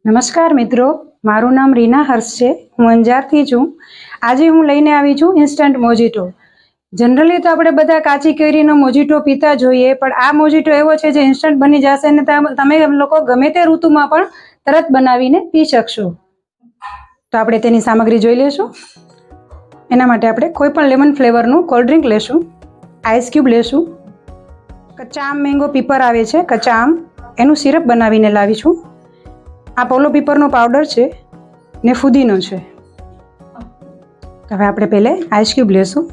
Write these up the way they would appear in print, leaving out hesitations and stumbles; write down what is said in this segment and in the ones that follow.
નમસ્કાર મિત્રો, મારું નામ રીના હર્ષ છે. હું અંજારથી છું. આજે હું લઈને આવી છું ઇન્સ્ટન્ટ મોજીટો. જનરલી તો આપણે બધા કાચી કેરીનો મોજીટો પીતા જોઈએ, પણ આ મોજીટો એવો છે જે ઇન્સ્ટન્ટ બની જશે અને તમે લોકો ગમે તે ઋતુમાં પણ તરત બનાવીને પી શકશો. તો આપણે તેની સામગ્રી જોઈ લઈશું. એના માટે આપણે કોઈ પણ લેમન ફ્લેવરનું કોલ્ડ ડ્રિંક લેશું, આઈસ ક્યુબ લેશું, કચ્ચા આમ મેંગો પીપર આવે છે, કચ્ચા આમ એનું સિરપ બનાવીને લાવીશું. આ પોલો પીપરનો પાવડર છે ને ફુદીનો છે. હવે આપણે પહેલે આઈસ ક્યુબ લેશું.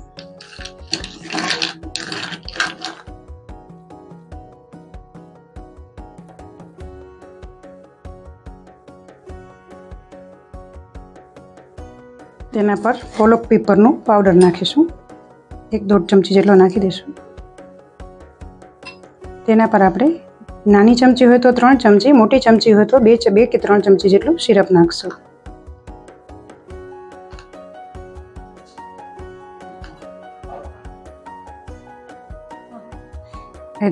તેના પર પોલો પીપરનો પાવડર નાખીશું. 1-1.5 ચમચી જેટલો નાખી દઈશું. તેના પર આપણે નાની ચમચી હોય તો 3 ચમચી, મોટી ચમચી હોય તો 2 કે 3 ચમચી જેટલું સિરપ નાખશું.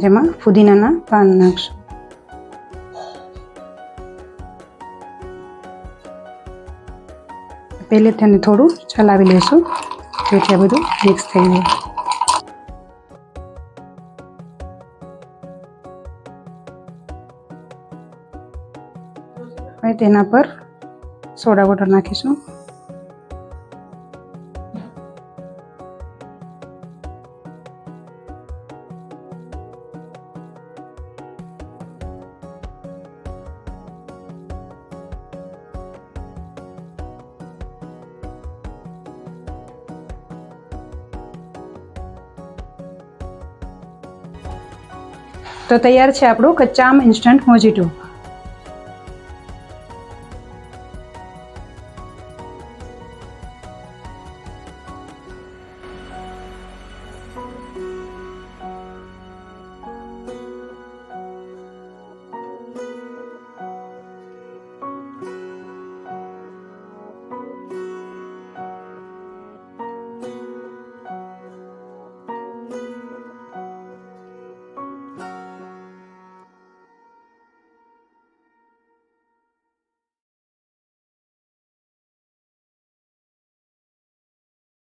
તેમાં ફુદીનાના પાન નાખશું. પહેલે તેને થોડું ચલાવી લઈશું જેથી આ બધું મિક્સ થઈ જાય. હવે તેના પર સોડા વોટર નાખીશું. તો તૈયાર છે આપણું કચ્ચા આમ ઇન્સ્ટન્ટ મોજીટો.